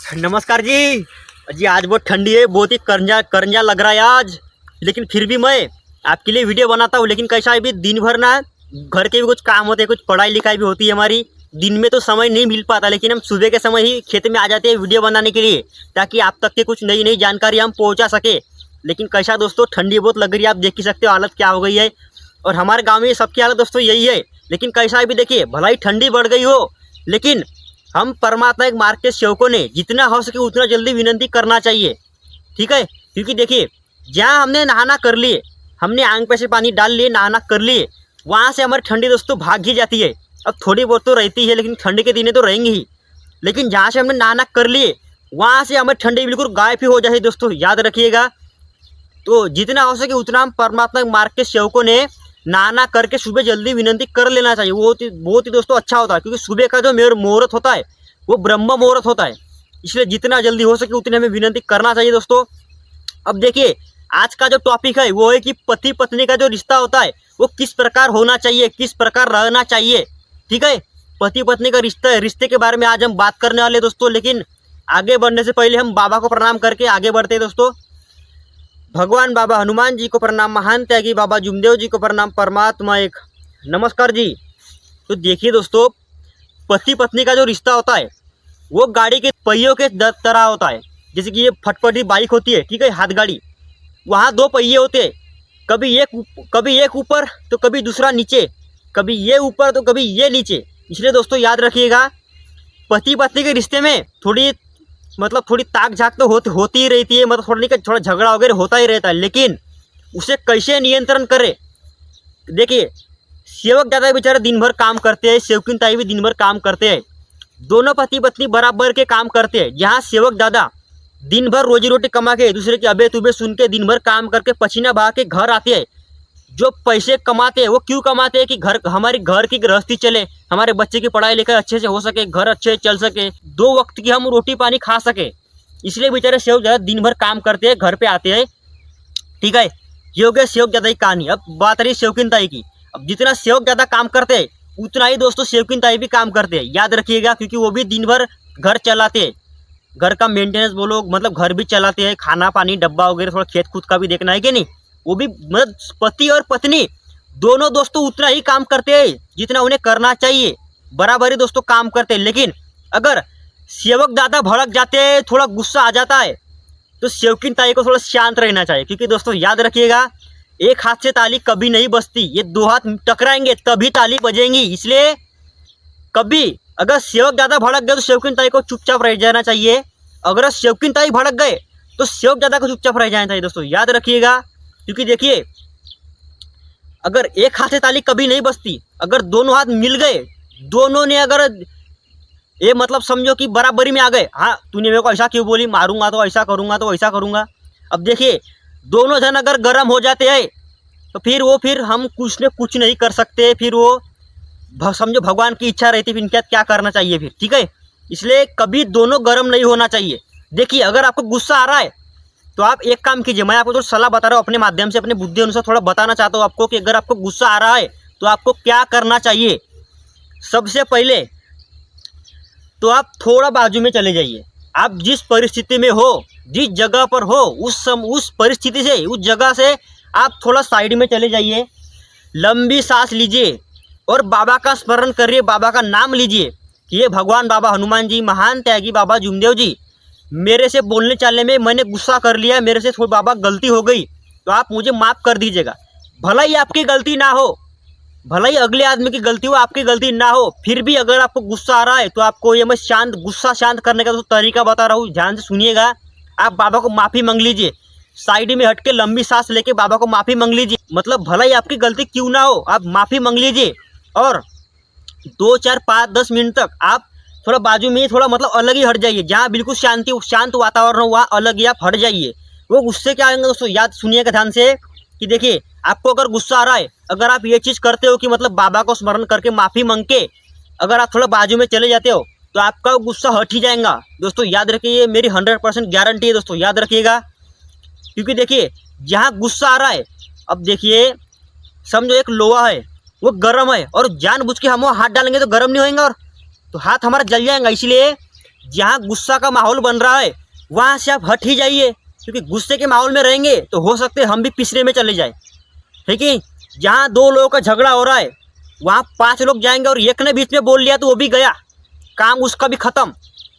नमस्कार जी। जी आज बहुत ठंडी है, बहुत ही करंजा करंजा लग रहा है आज। लेकिन फिर भी मैं आपके लिए वीडियो बनाता हूँ। लेकिन कैसा है, भी दिन भर ना घर के भी कुछ काम होते हैं, कुछ पढ़ाई लिखाई भी होती है हमारी। दिन में तो समय नहीं मिल पाता, लेकिन हम सुबह के समय ही खेत में आ जाते हैं वीडियो बनाने के लिए, ताकि आप तक के कुछ नई नई जानकारी हम पहुँचा सके। लेकिन कैसा दोस्तों, ठंडी बहुत लग रही है, आप देख ही सकते हो हालत क्या हो गई है। और हमारे गाँव में सबकी हालत दोस्तों यही है। लेकिन कैसा है भी देखिए, भलाई ठंडी बढ़ गई हो, लेकिन हम परमात्मा एक मार्ग के सेवकों ने जितना हो सके उतना जल्दी विनती करना चाहिए, ठीक है। क्योंकि देखिए, जहाँ हमने नहाना कर लिए, हमने आंख पे से पानी डाल लिए, नहाना कर लिए, वहाँ से हमारी ठंडी दोस्तों भाग ही जाती है। अब थोड़ी बहुत तो रहती है, लेकिन ठंडी के दिन तो रहेंगी ही। लेकिन जहाँ से हमने नहाना कर लिए, वहाँ से हमारी ठंडी बिल्कुल गायब ही हो जाती है दोस्तों, याद रखिएगा। तो जितना हो सके उतना हम परमात्मा मार्ग के सेवकों ने नहाना करके सुबह जल्दी विनती कर लेना चाहिए। वो बहुत ही दोस्तों अच्छा होता है, क्योंकि सुबह का जो मुहूर्त होता है वो ब्रह्म मुहूर्त होता है। इसलिए जितना जल्दी हो सके उतने हमें विनती करना चाहिए दोस्तों। अब देखिए, आज का जो टॉपिक है वो है कि पति पत्नी का जो रिश्ता होता है वो किस प्रकार होना चाहिए, किस प्रकार रहना चाहिए, ठीक है। पति पत्नी का रिश्ते के बारे में आज हम बात करने वाले दोस्तों। लेकिन आगे बढ़ने से पहले हम बाबा को प्रणाम करके आगे बढ़ते हैं दोस्तों। भगवान बाबा हनुमान जी को प्रणाम, महान त्यागी बाबा जुमदेव जी को प्रणाम, परमात्मा एक। नमस्कार जी। तो देखिए दोस्तों, पति पत्नी का जो रिश्ता होता है वो गाड़ी के पहियों के तरह होता है। जैसे कि ये फटफटी बाइक होती है, ठीक है, हाथ गाड़ी, वहाँ दो पहिए होते हैं। कभी एक ऊपर तो कभी दूसरा नीचे, कभी ये ऊपर तो कभी ये नीचे। इसलिए दोस्तों याद रखिएगा, पति पत्नी के रिश्ते में थोड़ी ताक झाक तो होती ही रहती है। मतलब थोड़ा झगड़ा वगैरह होता ही रहता है, लेकिन उसे कैसे नियंत्रण करे। देखिए, सेवक दादा बेचारे दिन भर काम करते हैं, सेवकिन ताई भी दिन भर काम करते हैं, दोनों पति पत्नी बराबर के काम करते हैं। जहाँ सेवक दादा दिन भर रोजी रोटी कमा के दूसरे के अबे तुबे सुन के दिन भर काम करके पसीना बहा के घर आते हैं, जो पैसे कमाते हैं वो क्यों कमाते हैं कि हमारी घर की गृहस्थी चले, हमारे बच्चे की पढ़ाई लिखाई अच्छे से हो सके, घर अच्छे से चल सके, 2 वक्त की हम रोटी पानी खा सके। इसलिए बेचारे सेवक दादा दिन भर काम करते हैं, घर पे आते हैं, ठीक है। ये हो गया सेवक दादा की कहानी। अब बात रही सेवकिन ताई की। अब जितना सेवक दादा काम करते हैं उतना ही दोस्तों सेवकिन ताई भी काम करते हैं, याद रखिएगा। क्योंकि वो भी दिन भर घर चलाते हैं, घर का मेंटेनेंस बोलो, मतलब घर भी चलाते हैं, खाना पानी डब्बा वगैरह, थोड़ा खेत खुद का भी देखना है कि नहीं। वो भी मतलब पति और पत्नी दोनों दोस्तों उतना ही काम करते हैं जितना उन्हें करना चाहिए, बराबरी दोस्तों काम करते हैं। लेकिन अगर सेवक दादा भड़क जाते हैं, थोड़ा गुस्सा आ जाता है, तो सेवकिन ताई को थोड़ा शांत रहना चाहिए। क्योंकि दोस्तों याद रखिएगा, एक हाथ से ताली कभी नहीं बजती, ये 2 हाथ टकराएंगे तभी ताली बजेंगी। इसलिए कभी अगर सेवक दादा भड़क गए तो सेवकिन ताई को चुपचाप रह जाना चाहिए। अगर सेवकिन ताई भड़क गए तो सेवक दादा को चुपचाप रह जाना चाहिए दोस्तों, याद रखिएगा। क्योंकि देखिए, अगर एक हाथ से ताली कभी नहीं बजती, अगर दोनों हाथ मिल गए, दोनों ने अगर ये मतलब समझो कि बराबरी में आ गए, हाँ तूने मेरे को ऐसा क्यों बोली, मारूंगा तो ऐसा करूंगा तो ऐसा करूंगा। अब देखिए, दोनों जन अगर गर्म हो जाते हैं तो फिर हम कुछ नहीं कर सकते। फिर वो समझो भगवान की इच्छा रहती है, फिर इनके क्या करना चाहिए फिर, ठीक है। इसलिए कभी दोनों गर्म नहीं होना चाहिए। देखिए, अगर आपको गुस्सा आ रहा है तो आप एक काम कीजिए, मैं आपको थोड़ा सलाह बता रहा हूँ अपने माध्यम से, अपने बुद्धि अनुसार थोड़ा बताना चाहता हूँ आपको कि अगर आपको गुस्सा आ रहा है तो आपको क्या करना चाहिए। सबसे पहले तो आप थोड़ा बाजू में चले जाइए। आप जिस परिस्थिति में हो, जिस जगह पर हो, उस परिस्थिति से, उस जगह से आप थोड़ा साइड में चले जाइए। लंबी सांस लीजिए और बाबा का स्मरण करिए, बाबा का नाम लीजिए कि ये भगवान बाबा हनुमान जी, महान त्यागी बाबा जुमदेव जी, मेरे से बोलने चालने में मैंने गुस्सा कर लिया, मेरे से थोड़ी बाबा गलती हो गई, तो आप मुझे माफ़ कर दीजिएगा। भला ही आपकी गलती ना हो, भला ही अगले आदमी की गलती हो, आपकी गलती ना हो, फिर भी अगर आपको गुस्सा आ रहा है तो आपको ये मैं गुस्सा शांत करने का तो तरीका बता रहा हूँ, ध्यान से सुनिएगा। आप बाबा को माफ़ी मांग लीजिए, साइड में हट के लंबी सांस लेके बाबा को माफ़ी मांग लीजिए। मतलब भला ही आपकी गलती क्यों ना हो, आप माफ़ी मांग लीजिए और 2 4 5 10 मिनट तक आप थोड़ा बाजू में थोड़ा मतलब अलग ही हट जाइए। जहाँ बिल्कुल शांत वातावरण हो वहाँ अलग ही आप हट जाइए। वो गुस्से क्या आएंगे दोस्तों, याद सुनिएगा ध्यान से कि देखिए, आपको अगर गुस्सा आ रहा है, अगर आप ये चीज़ करते हो कि मतलब बाबा को स्मरण करके माफ़ी मांग के अगर आप थोड़ा बाजू में चले जाते हो तो आपका गुस्सा हट ही जाएगा दोस्तों, याद रखिए। मेरी 100% गारंटी है दोस्तों, याद रखिएगा। क्योंकि देखिए, जहाँ गुस्सा आ रहा है, अब देखिए समझो एक लोहा है वो गर्म है और जानबूझ के हम वो हाथ डालेंगे तो गर्म नहीं होएगा, और तो हाथ हमारा जल जाएगा। इसलिए जहाँ गुस्सा का माहौल बन रहा है वहाँ से आप हट ही जाइए, क्योंकि गुस्से के माहौल में रहेंगे तो हो सकते हम भी पिछड़े में चले जाए। ठीक है, जहाँ 2 लोगों का झगड़ा हो रहा है वहाँ 5 लोग जाएंगे और एक ने बीच में बोल लिया तो वो भी गया, काम उसका भी खत्म,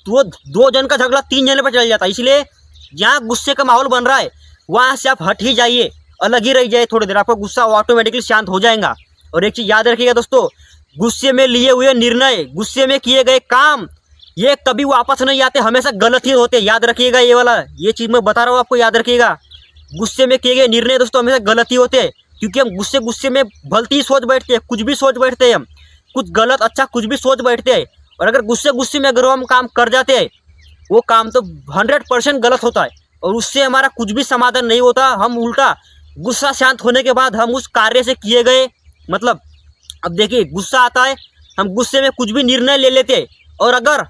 तो वो 2 जन का झगड़ा 3 जन पर चल जाता है। इसलिए जहाँ गुस्से का माहौल बन रहा है वहाँ से आप हट ही जाइए, अलग ही रह जाए थोड़ी देर, आपका गुस्सा ऑटोमेटिकली शांत हो जाएगा। और एक चीज़ याद रखिएगा दोस्तों, गुस्से में लिए हुए निर्णय, गुस्से में किए गए काम, ये कभी वापस नहीं आते, हमेशा गलत ही होते। याद रखिएगा, ये चीज़ मैं बता रहा हूँ आपको, याद रखिएगा। गुस्से में किए गए निर्णय दोस्तों हमेशा गलत ही होते हैं, क्योंकि हम गुस्से में भलती ही सोच बैठते हैं, कुछ भी सोच बैठते हैं, हम कुछ गलत अच्छा कुछ भी सोच बैठते हैं। और अगर गुस्से में अगर हम काम कर जाते हैं, वो काम तो 100% गलत होता है और उससे हमारा कुछ भी समाधान नहीं होता। हम उल्टा गुस्सा शांत होने के बाद हम उस कार्य से किए गए, मतलब अब देखिए गुस्सा आता है, हम गुस्से में कुछ भी निर्णय ले लेते हैं, और अगर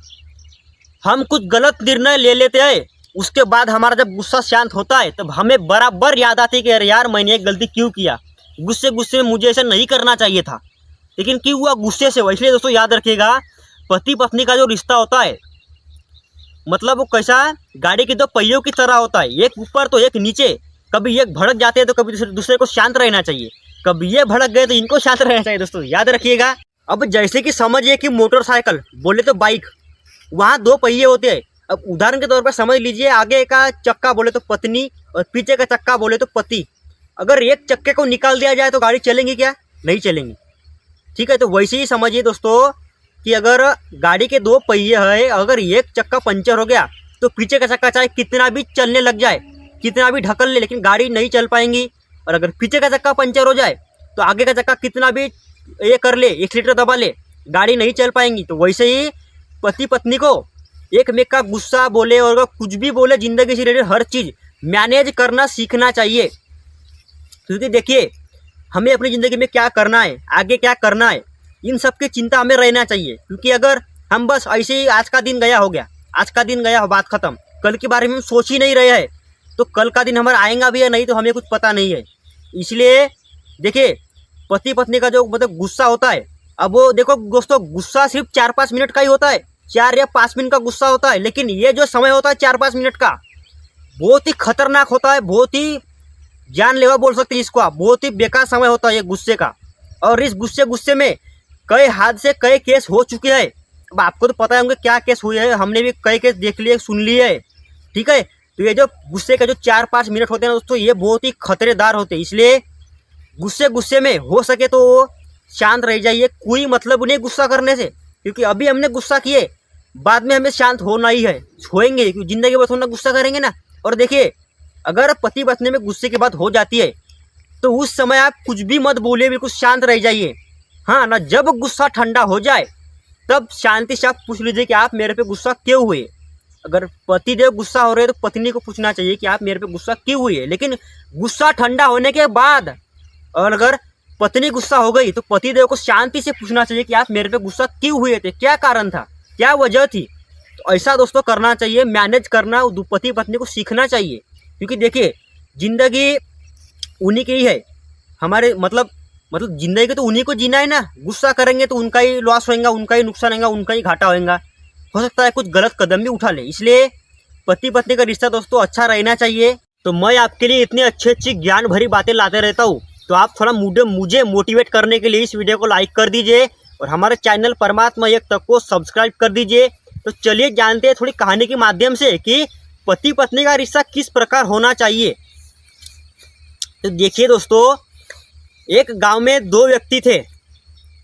हम कुछ गलत निर्णय ले लेते हैं उसके बाद हमारा जब गुस्सा शांत होता है तब हमें बराबर याद आती है कि अरे यार मैंने एक गलती क्यों किया, गुस्से में मुझे ऐसा नहीं करना चाहिए था, लेकिन क्यों हुआ, गुस्से से हुआ। इसलिए दोस्तों याद रखिएगा, पति पत्नी का जो रिश्ता होता है मतलब वो कैसा, गाड़ी के 2 पहियों की तरह होता है, एक ऊपर तो एक नीचे। कभी एक भड़क जाते हैं तो कभी दूसरे को शांत रहना चाहिए, कभी ये भड़क गए तो इनको शांत रहना चाहिए दोस्तों, याद रखिएगा। अब जैसे कि समझिए कि मोटरसाइकिल बोले तो बाइक, वहाँ 2 पहिए होते हैं। अब उदाहरण के तौर पर समझ लीजिए, आगे का चक्का बोले तो पत्नी और पीछे का चक्का बोले तो पति। अगर एक चक्के को निकाल दिया जाए तो गाड़ी चलेंगी क्या? नहीं चलेंगी। ठीक है, तो वैसे ही समझिए दोस्तों कि अगर गाड़ी के 2 पहिए हैं, अगर एक चक्का पंचर हो गया तो पीछे का चक्का चाहे कितना भी चलने लग जाए, कितना भी ढकल ले, लेकिन गाड़ी नहीं चल पाएंगी। और अगर पीछे का चक्का पंचर हो जाए तो आगे का चक्का कितना भी ये कर ले, एक्सीलेटर दबा ले, गाड़ी नहीं चल पाएंगी। तो वैसे ही पति पत्नी को एक में का गुस्सा बोले और कुछ भी बोले, जिंदगी से रिलेटेड हर चीज़ मैनेज करना सीखना चाहिए। क्योंकि देखिए हमें अपनी ज़िंदगी में क्या करना है, आगे क्या करना है, इन सब की चिंता हमें रहना चाहिए। क्योंकि अगर हम बस ऐसे ही आज का दिन गया हो गया, आज का दिन गया हो, बात ख़त्म, कल के बारे में हम सोच ही नहीं रहे हैं, तो कल का दिन हमारा आएगा भी या नहीं तो हमें कुछ पता नहीं है। इसलिए देखिए पति पत्नी का जो मतलब गुस्सा होता है, अब वो देखो दोस्तों, गुस्सा सिर्फ 4-5 मिनट का ही होता है, 4 या 5 मिनट का गुस्सा होता है, लेकिन ये जो समय होता है 4-5 मिनट का, बहुत ही खतरनाक होता है, बहुत ही जानलेवा बोल सकते हैं इसको आप, बहुत ही बेकार समय होता है ये गुस्से का। और इस गुस्से में कई हादसे, कई केस हो चुके हैं। अब आपको तो पता होंगे क्या केस हुए हैं, हमने भी कई केस देख लिए, सुन लिए है। ठीक है, तो ये जो गुस्से का जो 4-5 मिनट होते हैं ना दोस्तों, ये बहुत ही खतरेदार होते हैं। इसलिए गुस्से में हो सके तो शांत रह जाइए, कोई मतलब नहीं गुस्सा करने से, क्योंकि अभी हमने गुस्सा किए, बाद में हमें शांत होना ही है, होएंगे, क्योंकि ज़िंदगी भर थोड़ा गुस्सा करेंगे ना। और देखिए अगर पति पत्नी में गुस्से की बात हो जाती है तो उस समय आप कुछ भी मत बोलिए, बिल्कुल शांत रह जाइए। हाँ ना, जब गुस्सा ठंडा हो जाए तब शांति से आप पूछ लीजिए कि आप मेरे पे गुस्सा क्यों हुए। अगर पति देव गुस्सा हो रहे हैं तो पत्नी को पूछना चाहिए कि आप मेरे पे गुस्सा क्यों हुई है। लेकिन गुस्सा ठंडा होने के बाद और अगर पत्नी गुस्सा हो गई तो पति देव को शांति से पूछना चाहिए कि आप मेरे पे गुस्सा क्यों हुए थे, क्या कारण था, क्या वजह थी। तो ऐसा दोस्तों करना चाहिए, मैनेज करना पति पत्नी को सीखना चाहिए। क्योंकि देखिए ज़िंदगी उन्हीं की ही है, हमारे मतलब ज़िंदगी तो उन्हीं को जीना है ना। गुस्सा करेंगे तो उनका ही लॉस होएगा, उनका ही नुकसान होगा, उनका ही घाटा होएगा, हो सकता है कुछ गलत कदम भी उठा ले। इसलिए पति पत्नी का रिश्ता दोस्तों अच्छा रहना चाहिए। तो मैं आपके लिए इतनी अच्छी ज्ञान भरी बातें लाते रहता हूँ, तो आप थोड़ा मुझे मोटिवेट करने के लिए इस वीडियो को लाइक कर दीजिए और हमारे चैनल परमात्मा एक तक को सब्सक्राइब कर दीजिए। तो चलिए जानते हैं थोड़ी कहानी के माध्यम से कि पति पत्नी का रिश्ता किस प्रकार होना चाहिए। तो देखिए दोस्तों, एक गांव में 2 व्यक्ति थे।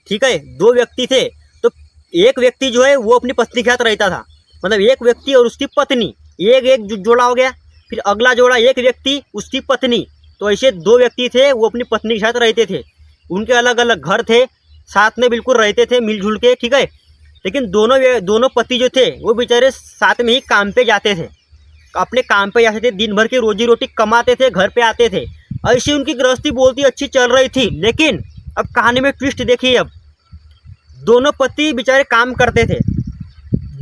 ठीक है, 2 व्यक्ति थे। तो एक व्यक्ति जो है वो अपनी पत्नी के साथ रहता था, मतलब एक व्यक्ति और उसकी पत्नी, एक जोड़ा हो गया। फिर अगला जोड़ा एक व्यक्ति उसकी पत्नी, तो ऐसे 2 व्यक्ति थे, वो अपनी पत्नी के साथ रहते थे। उनके अलग अलग घर थे, साथ में बिल्कुल रहते थे मिलजुल के। ठीक है, लेकिन दोनों पति जो थे वो बेचारे साथ में ही काम पे जाते थे, अपने काम पे जाते थे, दिन भर की रोजी रोटी कमाते थे, घर पे आते थे। ऐसी उनकी गृहस्थी बहुत ही अच्छी चल रही थी। लेकिन अब कहानी में ट्विस्ट देखिए, अब दोनों पति बेचारे काम करते थे,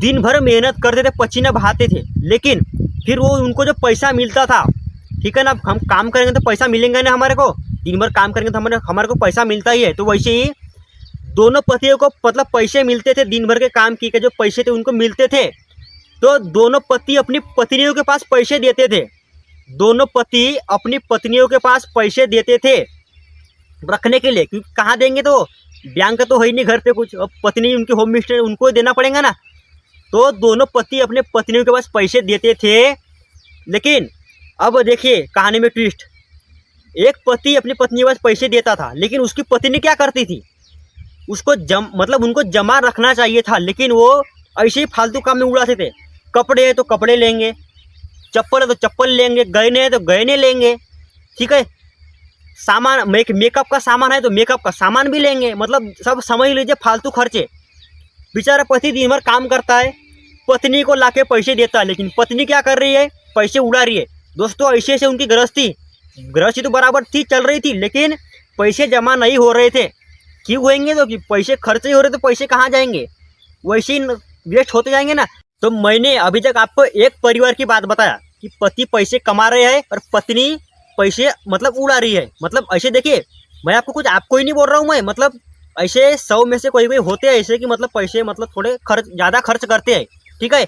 दिन भर मेहनत करते थे, पसीना बहाते थे, लेकिन फिर वो उनको जो पैसा मिलता था, ठीक है ना, हम काम करेंगे तो पैसा मिलेंगे ना हमारे को, दिन भर काम करेंगे तो हमारे को पैसा मिलता ही है। तो वैसे ही दोनों पतियों को मतलब पैसे मिलते थे, दिन भर के काम की के जो पैसे थे उनको मिलते थे। तो दोनों पति अपनी पत्नियों के पास पैसे देते थे, दोनों पति अपनी पत्नियों के पास पैसे देते थे रखने के लिए, क्योंकि कहाँ देंगे, तो बैंक तो है ही नहीं घर पे कुछ, अब पत्नी उनकी होम मिनिस्टर उनको देना पड़ेगा ना। तो दोनों पति अपने पत्नियों के पास पैसे देते थे। लेकिन अब देखिए कहानी में ट्विस्ट, एक पति अपनी पत्नी के पास पैसे देता था, लेकिन उसकी पत्नी क्या करती थी, उसको मतलब उनको जमा रखना चाहिए था, लेकिन वो ऐसे ही फालतू काम में उड़ाते थे। कपड़े है तो कपड़े लेंगे, चप्पल है तो चप्पल लेंगे, गहने है तो गहने लेंगे, ठीक है, सामान मेकअप का सामान है तो मेकअप का सामान भी लेंगे, मतलब सब समझ लीजिए फालतू खर्चे। बेचारा पति दिन भर काम करता है, पत्नी को लाके पैसे देता है, लेकिन पत्नी क्या कर रही है, पैसे उड़ा रही है। दोस्तों ऐसे ऐसे उनकी गृहस्थी तो बराबर थी, चल रही थी, लेकिन पैसे जमा नहीं हो रहे थे। क्यों होंगे, तो कि पैसे खर्च ही हो रहे, तो पैसे कहाँ जाएंगे, वैसे ही वेस्ट होते जाएंगे ना। तो मैंने अभी तक आपको एक परिवार की बात बताया कि पति पैसे कमा रहे हैं और पत्नी पैसे मतलब उड़ा रही है। मतलब ऐसे देखिए, मैं आपको कुछ आपको ही नहीं बोल रहा हूँ मैं, मतलब ऐसे 100 में से कोई कोई होते हैं ऐसे कि मतलब पैसे मतलब थोड़े ज़्यादा खर्च करते हैं, ठीक है।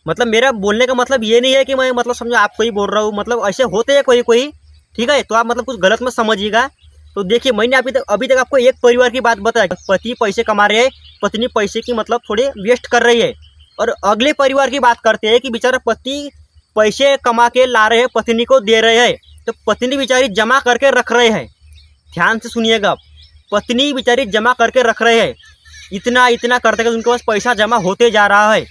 मतलब मेरा बोलने का मतलब ये नहीं है कि मैं मतलब समझो आपको ही बोल रहा हूँ, मतलब ऐसे होते हैं कोई कोई, ठीक है। तो आप मतलब कुछ गलत मत समझिएगा। तो देखिए मैंने अभी तक आपको एक परिवार की बात बताया, पति पैसे कमा रहे हैं, पत्नी पैसे की मतलब थोड़े वेस्ट कर रही है। और अगले परिवार की बात करते हैं कि बेचारा पति पैसे कमा के ला रहे हैं, पत्नी को दे रहे हैं, तो पत्नी बेचारी जमा करके रख रहे हैं। ध्यान से सुनिएगा, पत्नी बेचारी जमा करके रख रहे हैं, इतना इतना करते करते उनके पास पैसा जमा होते जा रहा है।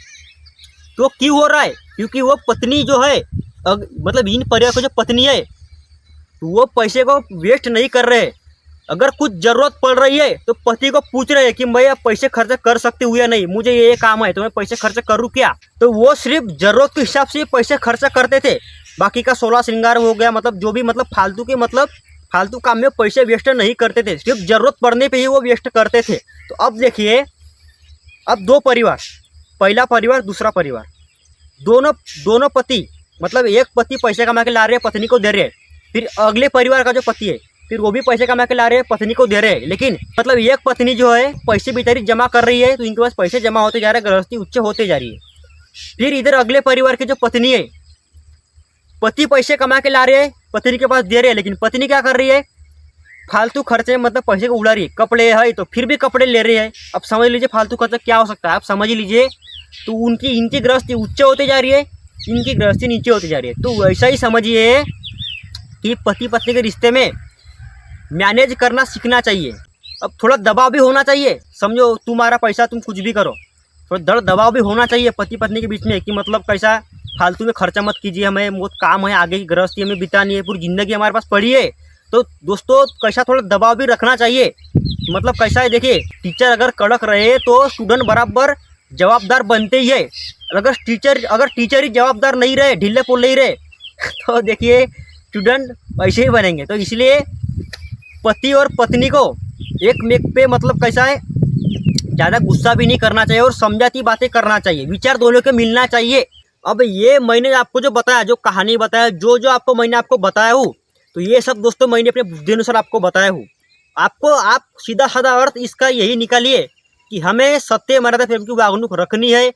तो क्यों हो रहा है, क्योंकि वो पत्नी जो है मतलब इन परिवार को जो पत्नी है वो पैसे को वेस्ट नहीं कर रहे। अगर कुछ ज़रूरत पड़ रही है तो पति को पूछ रहे हैं कि मैं पैसे खर्च कर सकती हूँ या नहीं, मुझे ये काम है तो मैं पैसे खर्च करूँ क्या। तो वो सिर्फ ज़रूरत के हिसाब से पैसे खर्च करते थे, बाकी का 16 श्रृंगार हो गया, मतलब जो भी मतलब फालतू के मतलब फालतू काम में पैसे वेस्ट नहीं करते थे, सिर्फ ज़रूरत पड़ने पे ही वो वेस्ट करते थे। तो अब देखिए, अब दो परिवार, पहला परिवार दूसरा परिवार, दोनों पति मतलब एक पति पैसे कमा के ला रहे हैं, पत्नी को दे रहे हैं, फिर अगले परिवार का जो पति है फिर वो भी पैसे कमा के ला रहे हैं, पत्नी को दे रहे हैं। लेकिन मतलब एक पत्नी जो है पैसे बेचारी जमा कर रही है, तो इनके पास पैसे जमा होते जा रहे हैं, गृहस्थी उच्च होते जा रही है। फिर इधर अगले परिवार की जो पत्नी है, पति पैसे कमा के ला रहे हैं, पत्नी के पास दे रहे हैं, लेकिन पत्नी क्या कर रही है, फालतू खर्चे मतलब पैसे को उड़ा रही है। कपड़े है तो फिर भी कपड़े ले रही है। अब समझ लीजिए फालतू खर्चा क्या हो सकता है, आप समझ लीजिए। तो इनकी गृहस्थी उच्च होते जा रही है, इनकी गृहस्थी नीचे होती जा रही है। तो वैसा ही समझिए कि पति पत्नी के रिश्ते में मैनेज करना सीखना चाहिए। अब थोड़ा दबाव भी होना चाहिए, समझो तुम्हारा पैसा तुम कुछ भी करो, थोड़ा दबाव भी होना चाहिए पति पत्नी के बीच में कि मतलब कैसा फालतू में खर्चा मत कीजिए, हमें बहुत काम है, आगे की गृहस्थी हमें बितानी है, पूरी ज़िंदगी हमारे पास पड़ी है। तो दोस्तों कैसा थोड़ा दबाव भी रखना चाहिए। मतलब कैसा है, देखिए टीचर अगर कड़क रहे तो स्टूडेंट बराबर जवाबदार बनते ही है। अगर टीचर ही जवाबदार नहीं रहे, ढीले पोल नहीं रहे तो देखिए स्टूडेंट ऐसे ही बनेंगे। तो इसलिए पति और पत्नी को एक पे मतलब कैसा है, ज़्यादा गुस्सा भी नहीं करना चाहिए और समझाती बातें करना चाहिए, विचार दोनों के मिलना चाहिए। अब ये मैंने आपको जो बताया, जो कहानी बताया, जो आपको मैंने आपको बताया हूँ, तो ये सब दोस्तों मैंने अपने बुद्धि अनुसार आपको बताया हूँ। आप सीधा साधा अर्थ इसका यही निकालिए कि हमें सत्य मर्यादा प्रेम की वागणूक रखनी है,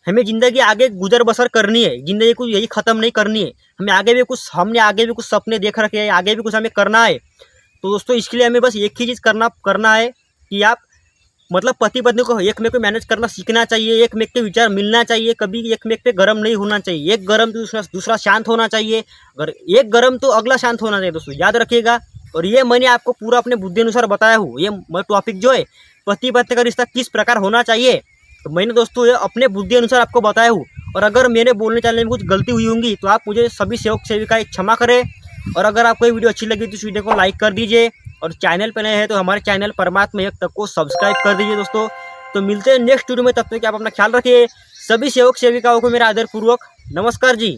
हमें ज़िंदगी आगे गुजर बसर करनी है, ज़िंदगी को यही ख़त्म नहीं करनी है, हमने आगे भी कुछ सपने देख रखे हैं, आगे भी कुछ हमें करना है। तो दोस्तों इसके लिए हमें बस एक ही चीज़ करना है कि आप मतलब पति पत्नी को एक में को मैनेज करना सीखना चाहिए, एक में के विचार मिलना चाहिए, कभी एक में पे गर्म नहीं होना चाहिए, एक गर्म तो दूसरा शांत होना चाहिए, अगर एक गर्म तो अगला शांत होना चाहिए। दोस्तों याद रखिएगा। और ये मैंने आपको पूरा अपने बुद्धि अनुसार बताया हूँ, ये टॉपिक जो है पति पत्नी का रिश्ता किस प्रकार होना चाहिए, तो मैंने दोस्तों ये अपने बुद्धि अनुसार आपको बताया हूँ। और अगर मेरे बोलने चालने में कुछ गलती हुई होंगी तो आप मुझे सभी सेवक सेविकाएं क्षमा करें। और अगर आपको ये वीडियो अच्छी लगी तो इस वीडियो को लाइक कर दीजिए, और चैनल पर नए हैं तो हमारे चैनल परमात्मा एक तक को सब्सक्राइब कर दीजिए दोस्तों। तो मिलते हैं नेक्स्ट वीडियो में, तब तक आप अपना ख्याल रखिए। सभी सेवक सेविकाओं को मेरा आदरपूर्वक नमस्कार जी।